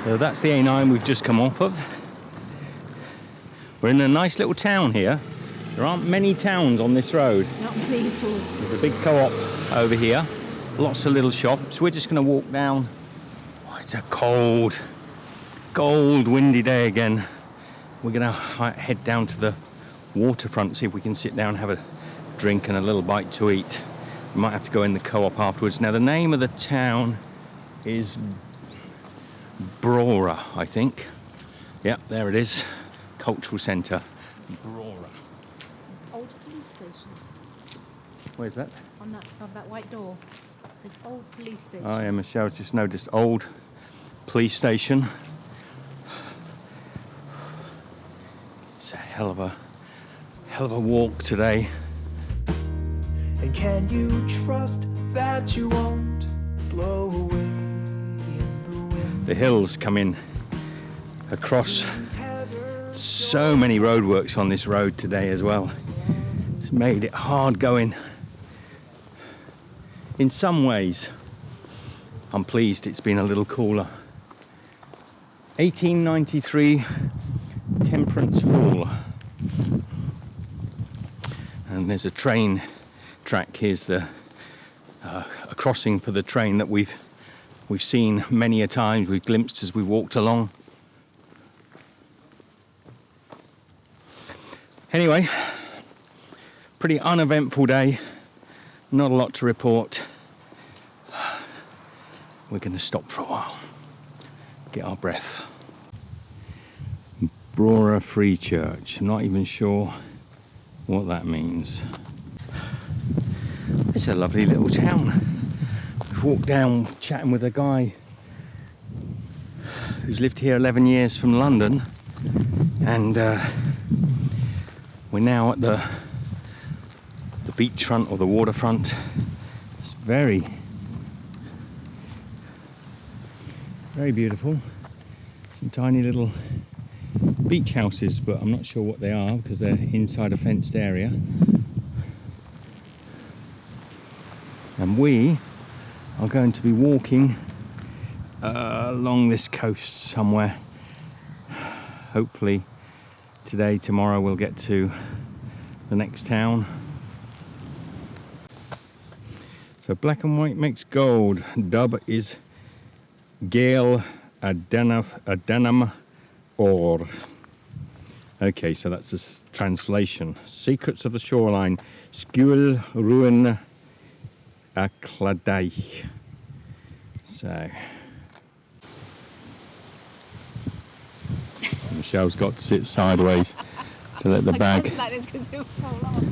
So that's the A9 we've just come off of. We're in a nice little town here. There aren't many towns on this road. Not many at all. There's a big co-op over here. Lots of little shops. We're just going to walk down. Oh, it's a cold, windy day again. We're going to head down to the waterfront, see if we can sit down, have a drink and a little bite to eat. We might have to go in the co-op afterwards. Now the name of the town is Brora, I think. Yeah, there it is. Cultural Centre. Brora. Old police station. Where's that? On that white door. The old police station. Oh yeah, Michelle's just noticed old police station. It's a hell of a walk today. And can you trust that you won't blow away in the wind? The hills come in across. So many roadworks on this road today as well. It's made it hard going. In some ways, I'm pleased it's been a little cooler. 1893 Temperance Hall. And there's a train track. Here's a crossing for the train that we've seen many a times. We've glimpsed as we walked along. Anyway, pretty uneventful day. Not a lot to report. We're going to stop for a while, get our breath. Brora Free Church. I'm not even sure what that means. It's a lovely little town. We've walked down chatting with a guy who's lived here 11 years from London, and we're now at the beachfront or the waterfront. It's very beautiful. Some tiny little beach houses, but I'm not sure what they are because they're inside a fenced area. And we are going to be walking along this coast somewhere. Hopefully today, tomorrow we'll get to the next town. So black and white makes gold. Dub is Gale Adenum Or. Okay, so that's the translation. Secrets of the shoreline. Skjul Ruin Akladai. So Michelle's got to sit sideways to let the bag. I can't like this because it will fall off.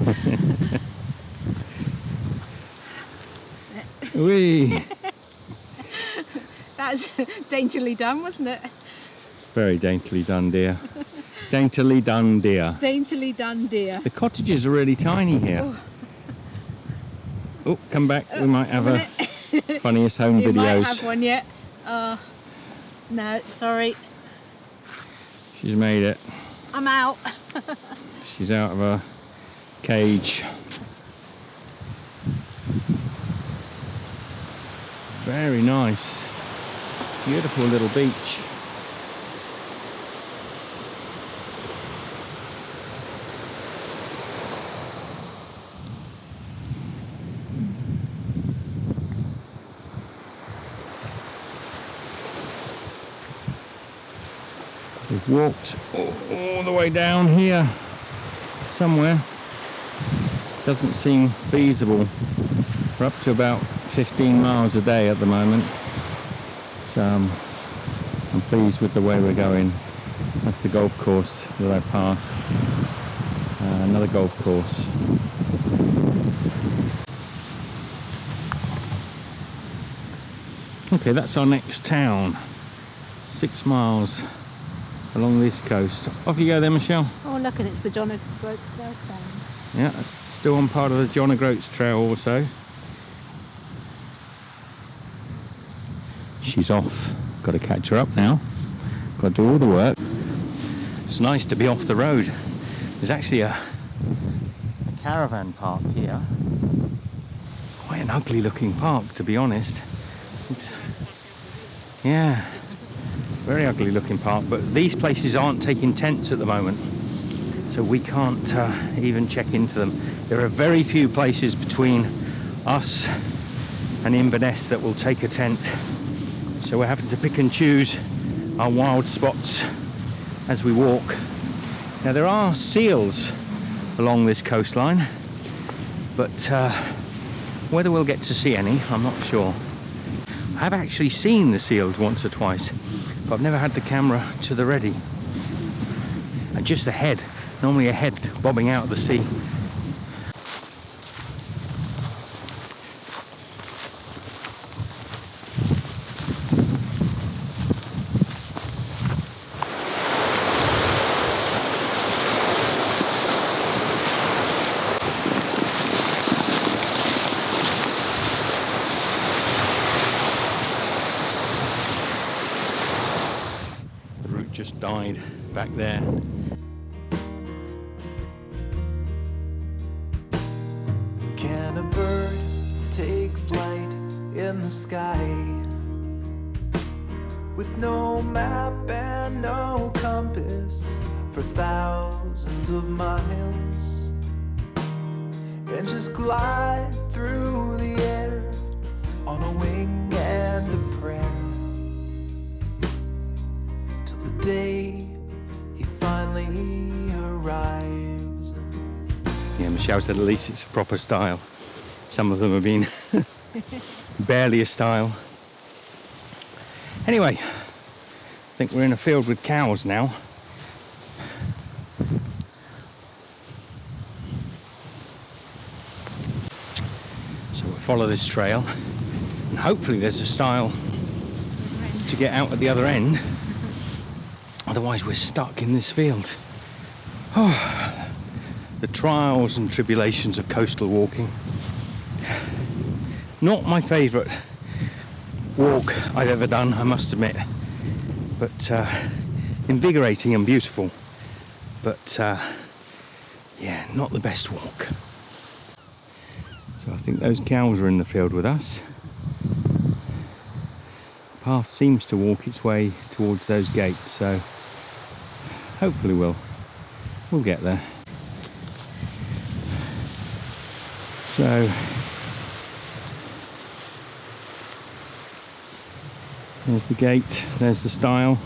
Whee! That was daintily done, wasn't it? Very daintily done, dear. Daintily done, dear. Daintily done, dear. The cottages are really tiny here. Oh, come back. We might have a funniest home You videos. might have one yet. No, sorry. She's made it. I'm out. She's out of her cage. Very nice. Beautiful little beach. We've walked all the way down here somewhere. Doesn't seem feasible. We're up to about 15 miles a day at the moment, so I'm pleased with the way we're going. That's the golf course that I passed. Another golf course. Okay, that's our next town. 6 miles along this coast. Off you go then, Michelle. Oh, look, and it's the John O'Groats Trail. Yeah, that's still on part of the John O'Groats Trail also. She's off. Got to catch her up now. Got to do all the work. It's nice to be off the road. There's actually a caravan park here. Quite an ugly looking park, to be honest. Yeah. Very ugly looking park, but these places aren't taking tents at the moment, so we can't even check into them. There are very few places between us and Inverness that will take a tent, so we're having to pick and choose our wild spots as we walk. Now there are seals along this coastline, but whether we'll get to see any, I'm not sure. I have actually seen the seals once or twice, but I've never had the camera to the ready. And just a head, normally a head bobbing out of the sea. Just died back there. Can a bird take flight in the sky with no map and no compass for thousands of miles and just glide through the air on a wing and a prayer? Day he finally arrives. Yeah, Michelle said at least it's a proper style. Some of them have been barely a style. Anyway, I think we're in a field with cows now. So we'll follow this trail and hopefully there's a style to get out at the other end. Otherwise we're stuck in this field. Oh, the trials and tribulations of coastal walking. Not my favourite walk I've ever done, I must admit. But invigorating and beautiful. But yeah, not the best walk. So I think those cows are in the field with us. The path seems to walk its way towards those gates, so hopefully we'll get there. So there's the gate, there's the stile.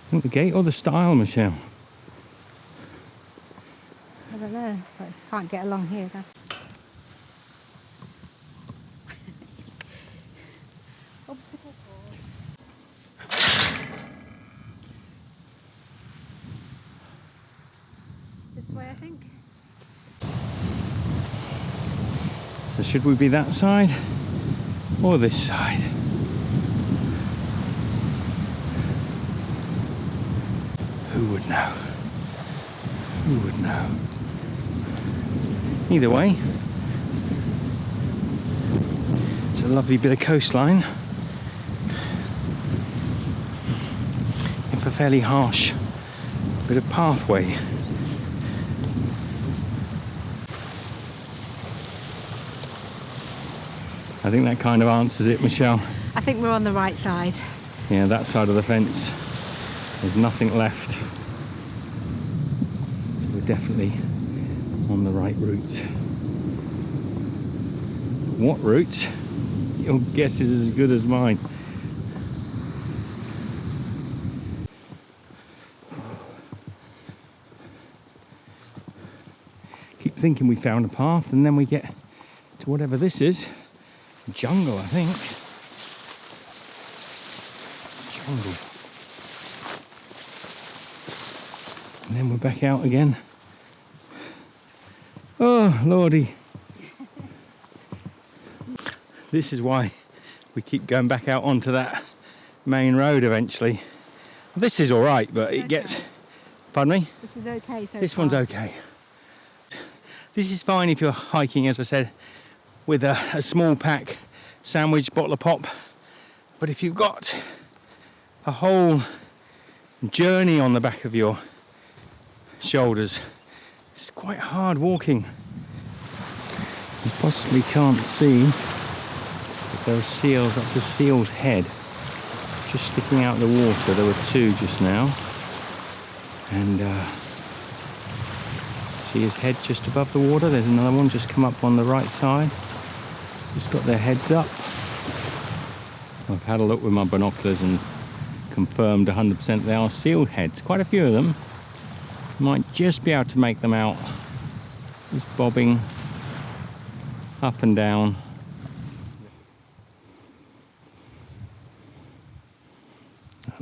I think the gate or the stile, Michelle? I don't know, but can't get along here then. Obstacle course. This way, I think. So should we be that side or this side? Who would know? Who would know? Either way, it's a lovely bit of coastline. With a fairly harsh bit of pathway. I think that kind of answers it, Michelle. I think we're on the right side. Yeah, that side of the fence. There's nothing left. So we're definitely on the right route. What route? Your guess is as good as mine. Keep thinking we found a path and then we get to whatever this is. Jungle, I think. Jungle. And then we're back out again. Oh, lordy. This is why we keep going back out onto that main road eventually. This is all right, but it gets... Pardon me? This is okay so This far. one's okay. This is fine if you're hiking, as I said, with a small pack, sandwich, bottle of pop. But if you've got a whole journey on the back of your shoulders, it's quite hard walking. You possibly can't see But there are seals, that's a seal's head just sticking out of the water. There were two just now. And see his head just above the water. There's another one just come up on the right side. Just got their heads up. I've had a look with my binoculars and confirmed 100% they are seal heads. Quite a few of them. Might just be able to make them out. Just bobbing up and down.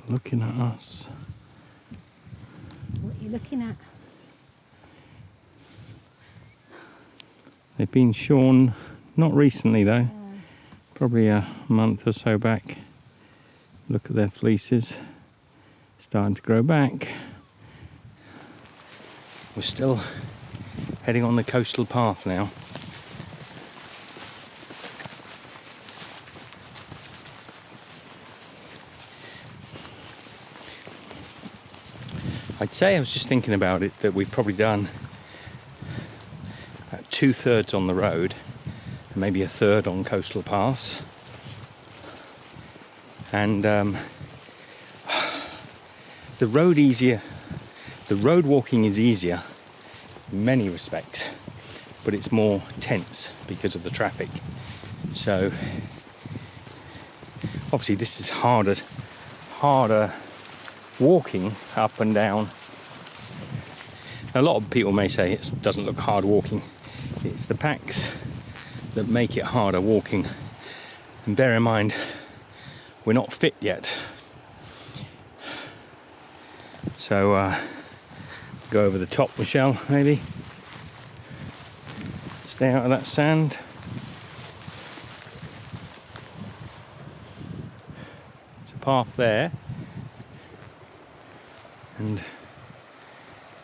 Looking at us. What are you looking at? They've been shorn, not recently though, probably a month or so back. Look at their fleeces, starting to grow back. We're still heading on the coastal path now. I'd say, I was just thinking about it, that we've probably done about 2/3 on the road and maybe 1/3 on coastal paths. And the road walking is easier in many respects, but it's more tense because of the traffic. So obviously this is harder walking up and down. A lot of people may say it doesn't look hard walking. It's the packs that make it harder walking. And bear in mind, we're not fit yet. So go over the top, Michelle, maybe. Stay out of that sand. There's a path there. And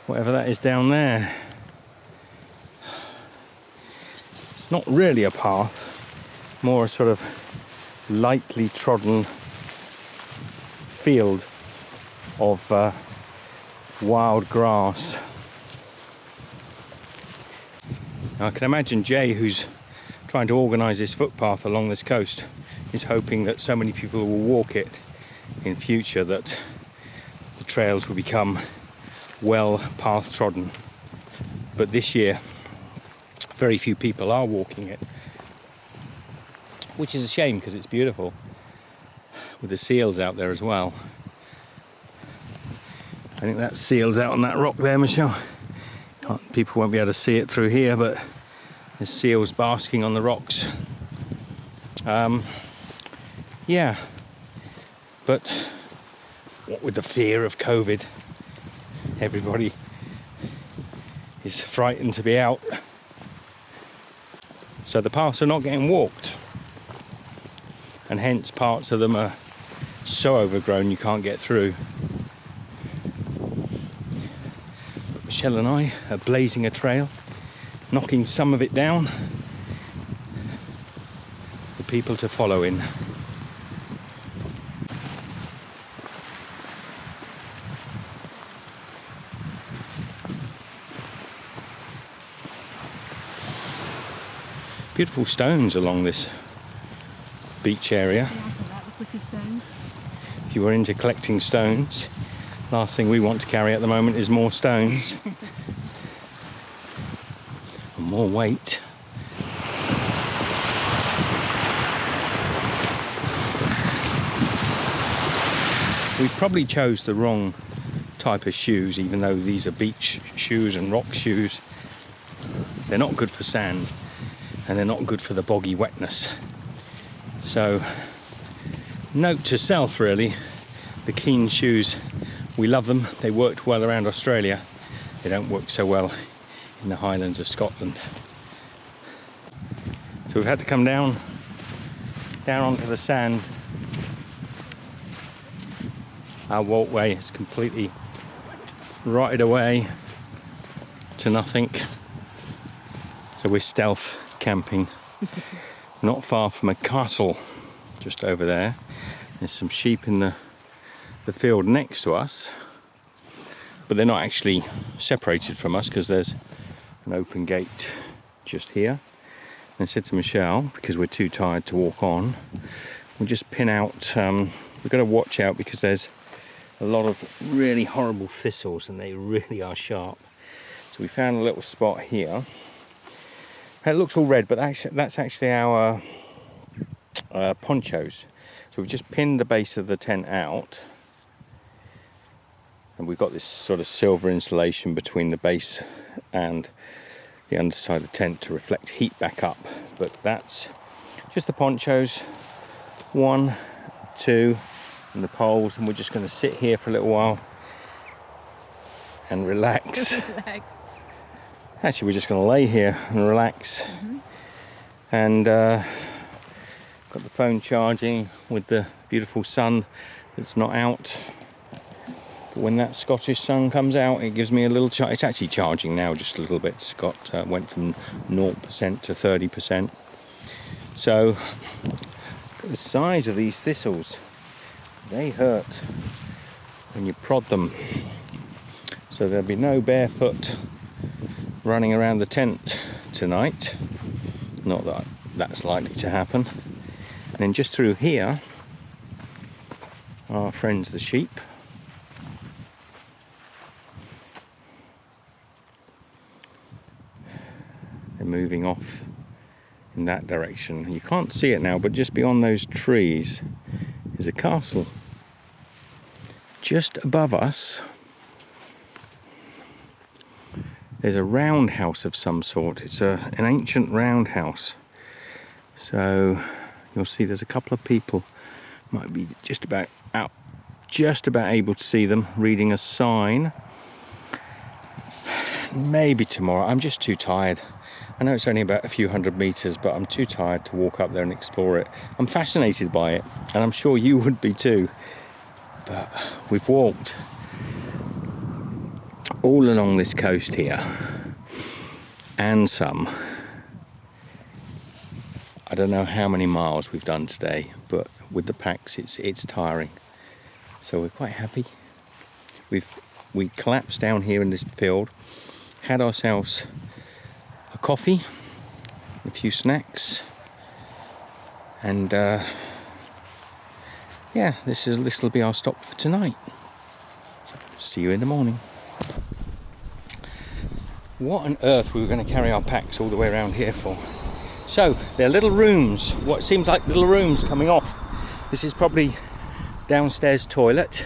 whatever that is down there, it's not really a path, more a sort of lightly trodden field of wild grass. Now I can imagine Jay, who's trying to organise this footpath along this coast, is hoping that so many people will walk it in future that the trails will become well path trodden. But this year very few people are walking it, which is a shame because it's beautiful with the seals out there as well. I think that seal's out on that rock there, Michelle. People won't be able to see it through here, but there's seals basking on the rocks. Yeah, but what with the fear of COVID, everybody is frightened to be out. So the paths are not getting walked, and hence parts of them are so overgrown you can't get through. But Michelle and I are blazing a trail, knocking some of it down for people to follow in. Beautiful stones along this beach area. Yeah, I like the pretty stones. If you were into collecting stones, last thing we want to carry at the moment is more stones. And more weight. We probably chose the wrong type of shoes, even though these are beach shoes and rock shoes. They're not good for sand, and they're not good for the boggy wetness. So, note to self really, the Keen shoes, we love them, they worked well around Australia, they don't work so well in the Highlands of Scotland. So we've had to come down onto the sand. Our walkway is completely rotted away to nothing. So we're stealth camping, not far from a castle, just over there. There's some sheep in the field next to us, but they're not actually separated from us because there's an open gate just here. I said to Michelle, because we're too tired to walk on, we'll just pin out, we've got to watch out because there's a lot of really horrible thistles and they really are sharp. So we found a little spot here. It looks all red, but that's actually our ponchos. So we've just pinned the base of the tent out. And we've got this sort of silver insulation between the base and the underside of the tent to reflect heat back up. But that's just the ponchos, 1, 2, and the poles, and we're just going to sit here for a little while and relax. Actually, we're just going to lay here and relax. And got the phone charging with the beautiful sun that's not out. But when that Scottish sun comes out, it gives me a little charge. It's actually charging now just a little bit. Scott went from 0% to 30%. So, look at the size of these thistles. They hurt when you prod them. So there'll be no barefoot running around the tent tonight. Not that that's likely to happen. And then just through here, our friends the sheep. They're moving off in that direction. You can't see it now, but just beyond those trees is a castle. Just above us, there's a roundhouse of some sort. It's an ancient roundhouse. So you'll see there's a couple of people, might be just about able to see them, reading a sign. Maybe tomorrow. I'm just too tired. I know it's only about a few hundred meters, but I'm too tired to walk up there and explore it. I'm fascinated by it, and I'm sure you would be too. But we've walked all along this coast here, and some. I don't know how many miles we've done today, but with the packs, it's tiring. So we're quite happy. We collapsed down here in this field, had ourselves a coffee, a few snacks, and yeah, this will be our stop for tonight. So, see you in the morning. What on earth we were going to carry our packs all the way around here for? So they're little rooms, what seems like little rooms coming off. This is probably downstairs toilet.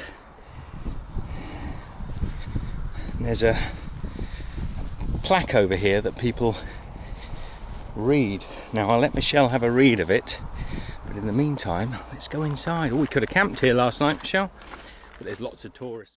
And there's a plaque over here that people read. Now I'll let Michelle have a read of it, but in the meantime, let's go inside. Oh, we could have camped here last night, Michelle, but there's lots of tourists.